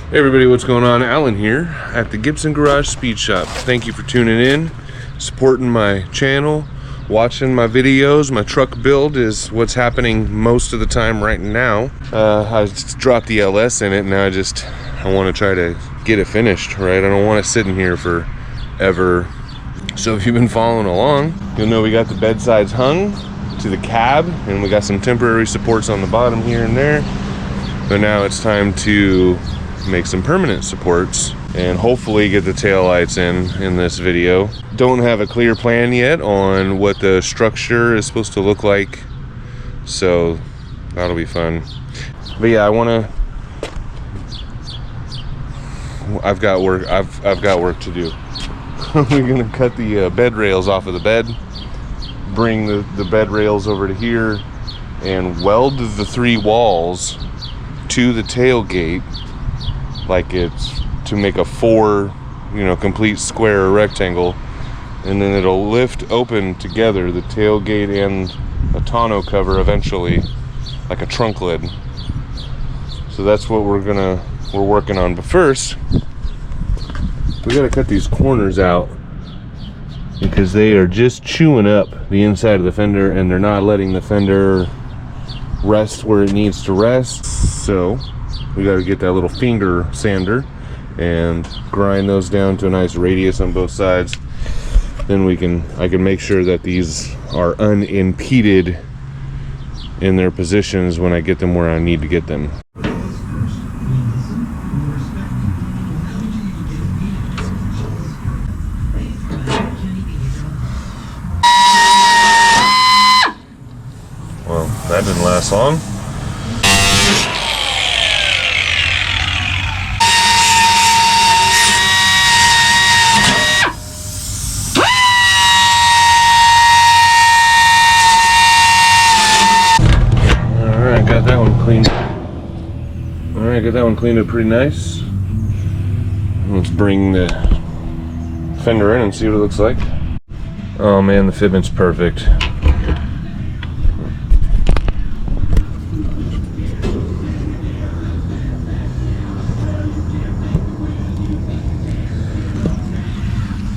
Hey everybody, what's going on? Alan here at the Gibson Garage Speed Shop. Thank you for tuning in, supporting my channel, watching my videos. My truck build is what's happening most of the time right now. I just dropped the LS in it, and now I want to try to get it finished, right? I don't want it sitting here forever. So if you've been following along, you'll know we got the bed sides hung to the cab, and we got some temporary supports on the bottom here and there. But now it's time to make some permanent supports and hopefully get the tail lights in this video. Don't have a clear plan yet on what the structure is supposed to look like, so that'll be fun. But yeah, I've got work to do. We're gonna cut the bed rails off of the bed, bring the bed rails over to here, and weld the 3 walls to the tailgate like it's to make a 4, complete square or rectangle, and then it'll lift open together the tailgate and a tonneau cover eventually, like a trunk lid. So that's what we're working on. But first, we gotta cut these corners out because they are just chewing up the inside of the fender, and they're not letting the fender rest where it needs to rest. So we got to get that little finger sander and grind those down to a nice radius on both sides. Then I can make sure that these are unimpeded in their positions when I get them where I need to get them. Well, that didn't last long. Got that one cleaned up pretty nice. Let's bring the fender in and see what it looks like. Oh man, the fitment's perfect.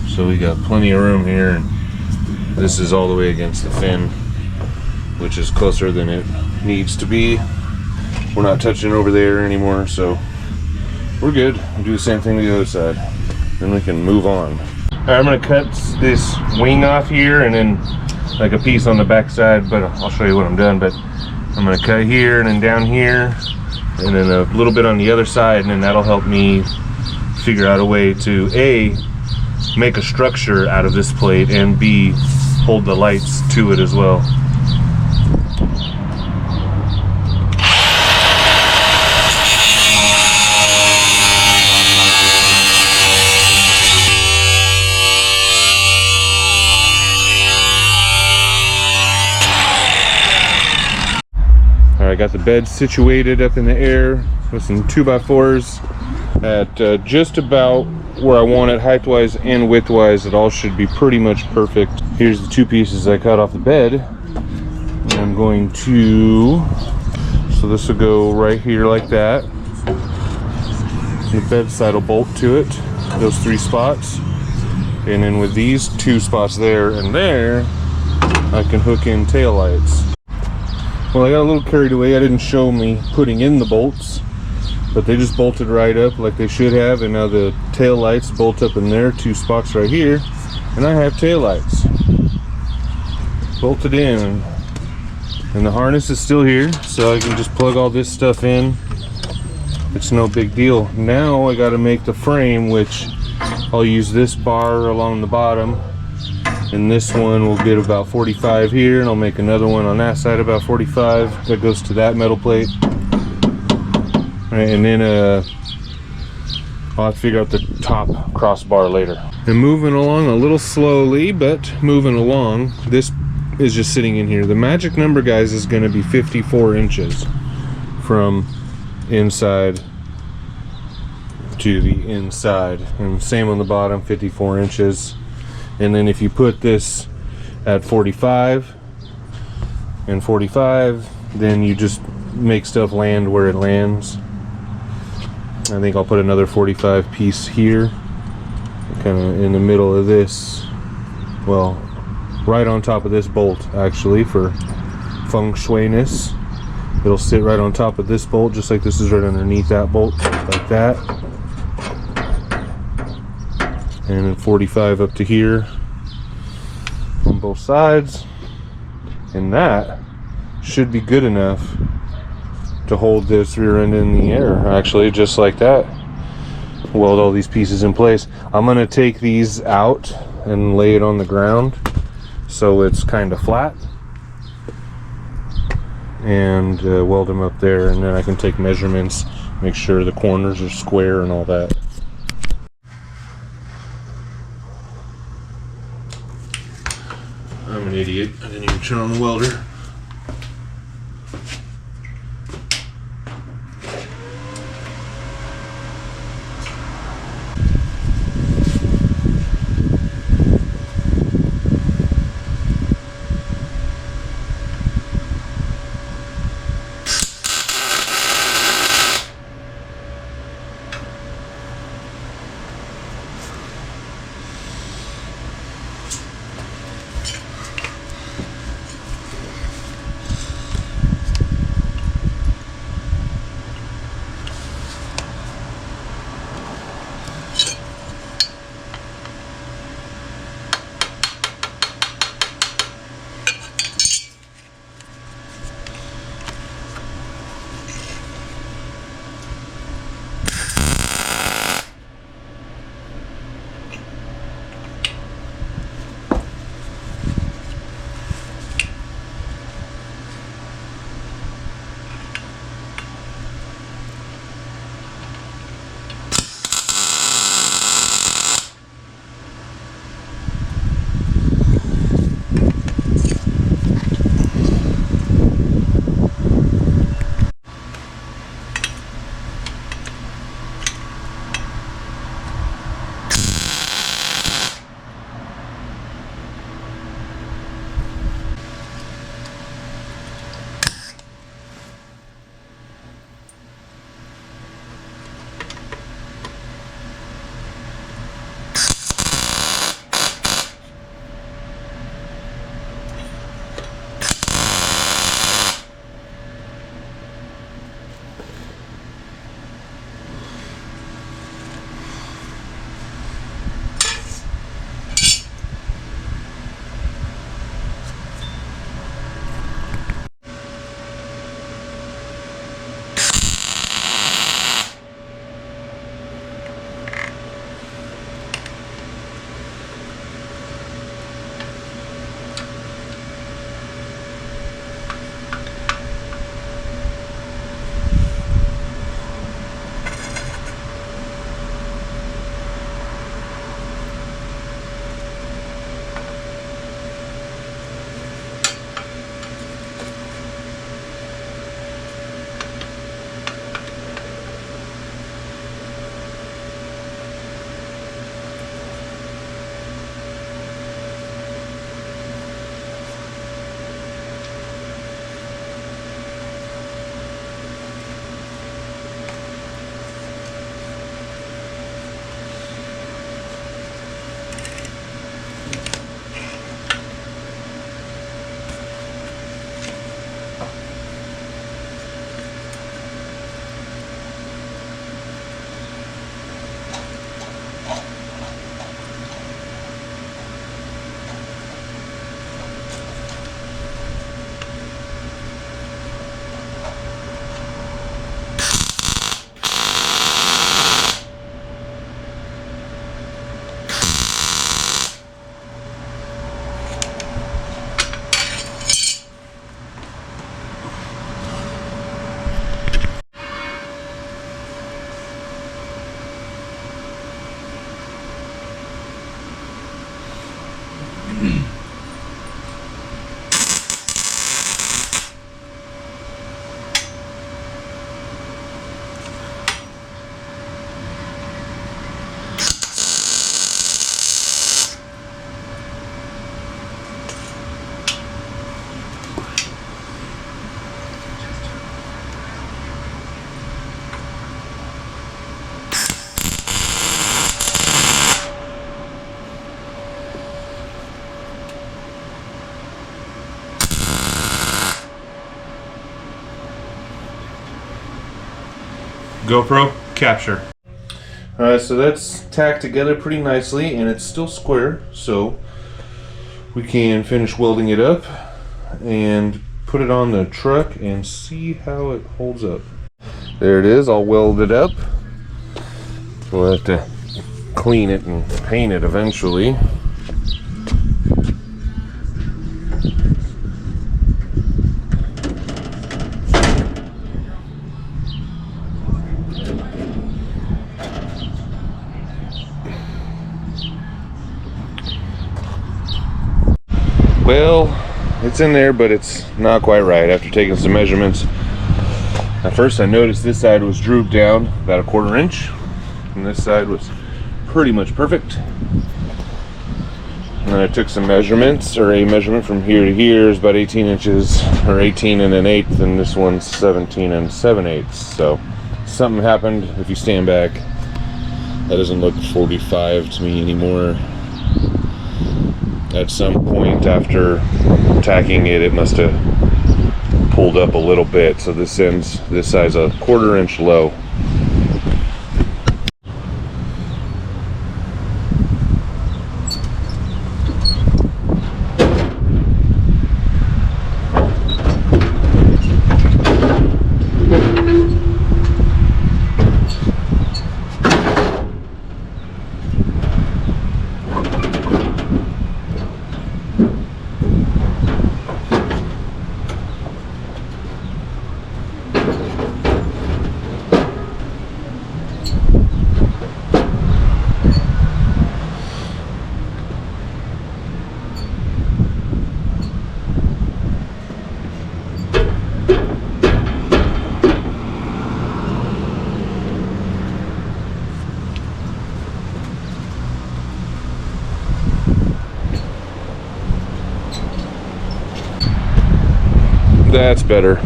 So we got plenty of room here, and this is all the way against the fin, which is closer than it needs to be. We're not touching over there anymore, so we're good. We'll do the same thing to the other side, then we can move on. All right, I'm gonna cut this wing off here and then like a piece on the back side, but I'll show you when I'm done. But I'm gonna cut here and then down here and then a little bit on the other side, and then that'll help me figure out a way to A, make a structure out of this plate, and B, hold the lights to it as well. I got the bed situated up in the air with some 2x4s at just about where I want it, height-wise and width-wise. It all should be pretty much perfect. Here's the 2 pieces I cut off the bed. And I'm going to, so this will go right here like that. The bed side will bolt to it, those 3 spots. And then with these 2 spots there and there, I can hook in tail lights. Well, I got a little carried away. I didn't show me putting in the bolts, but they just bolted right up like they should have, and now the tail lights bolt up in there, 2 spots right here, and I have tail lights bolted in, and the harness is still here, so I can just plug all this stuff in. It's no big deal. Now I got to make the frame, which I'll use this bar along the bottom, and this one will get about 45 here, and I'll make another one on that side about 45 that goes to that metal plate. Right, and then I'll have to figure out the top crossbar later. And moving along a little slowly, but moving along. This is just sitting in here. The magic number, guys, is going to be 54 inches from inside to the inside, and same on the bottom, 54 inches. And then if you put this at 45 and 45, then you just make stuff land where it lands. I think I'll put another 45 piece here, kind of in the middle of this, well, right on top of this bolt actually, for feng shui-ness. It'll sit right on top of this bolt, just like this is right underneath that bolt, like that. And then 45 up to here on both sides. And that should be good enough to hold this rear end in the air, actually, just like that. Weld all these pieces in place. I'm gonna take these out and lay it on the ground so it's kind of flat, and weld them up there, and then I can take measurements, make sure the corners are square and all that. I'm an idiot. I didn't even turn on the welder. GoPro, capture. Alright, so that's tacked together pretty nicely, and it's still square, so we can finish welding it up and put it on the truck and see how it holds up. There it is, all welded up. We'll have to clean it and paint it eventually. Well, it's in there, but it's not quite right. After taking some measurements, at first I noticed this side was drooped down about 1/4 inch, and this side was pretty much perfect. And then I took some measurements, or a measurement from here to here is about 18 inches, or 18 and an eighth, and this one's 17 and 7/8. So something happened. If you stand back, that doesn't look 45 to me anymore. At some point after tacking it, it must have pulled up a little bit, so this side's a 1/4 inch low. That's better.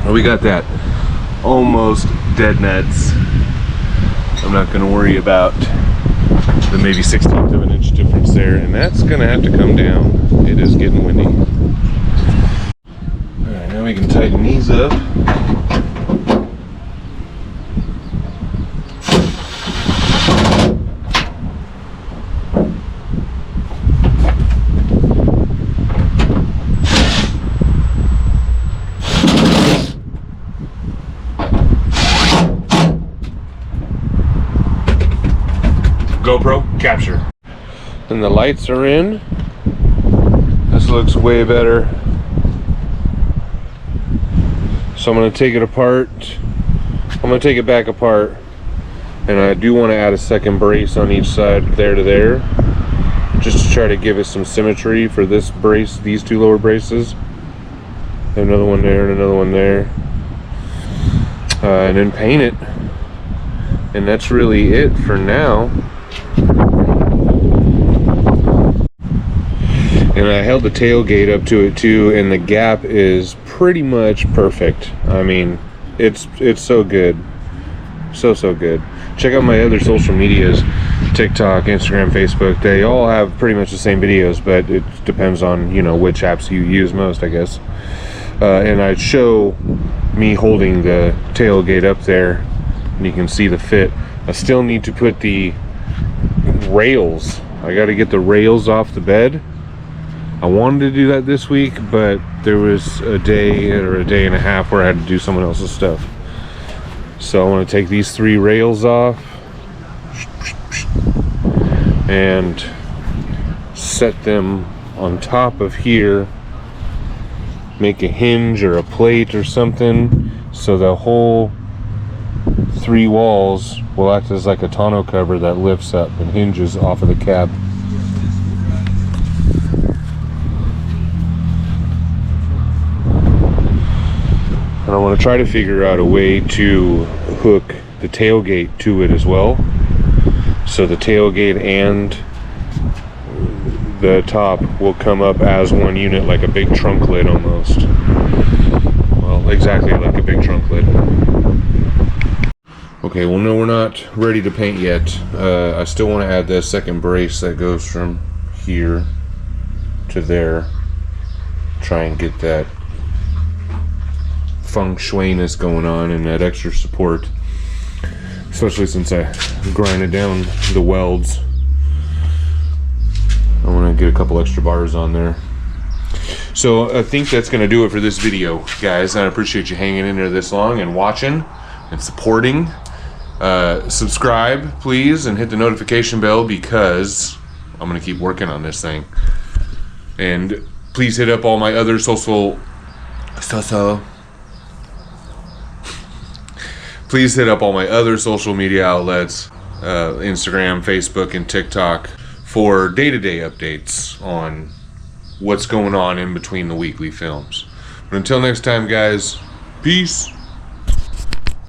We got that almost dead nuts. I'm not going to worry about the maybe 1/16 of an inch difference there, and that's going to have to come down. It is getting windy. Alright, now we can tighten these up. GoPro, capture. And the lights are in. This looks way better. So I'm going to take it apart. I'm going to take it back apart. And I do want to add a second brace on each side, there to there. Just to try to give it some symmetry for this brace, these two lower braces. Another one there and another one there. And then paint it. And that's really it for now. And I held the tailgate up to it too, and the gap is pretty much perfect. I mean, it's so good. So good. Check out my other social medias, TikTok, Instagram, Facebook. They all have pretty much the same videos, but it depends on, you know, which apps you use most, I guess. And I show me holding the tailgate up there, and you can see the fit. I still need to put the rails. I got to get the rails off the bed. I wanted to do that this week, but there was a day or a day and a half where I had to do someone else's stuff. So I want to take these 3 rails off and set them on top of here, make a hinge or a plate or something, so the whole 3 walls will act as like a tonneau cover that lifts up and hinges off of the cab. And I want to try to figure out a way to hook the tailgate to it as well. So the tailgate and the top will come up as one unit, like a big trunk lid almost. Well, exactly like a big trunk lid. Okay, well, no, we're not ready to paint yet. I still want to add that second brace that goes from here to there. Try and get that feng shui-ness going on and that extra support. especially since I grinded down the welds. I want to get a couple extra bars on there. So I think that's going to do it for this video, guys. I appreciate you hanging in there this long and watching and supporting. Subscribe, please, and hit the notification bell, because I'm going to keep working on this thing. And please hit up all my other please hit up all my other social media outlets, Instagram, Facebook, and TikTok, for day-to-day updates on what's going on in between the weekly films. But until next time, guys, peace.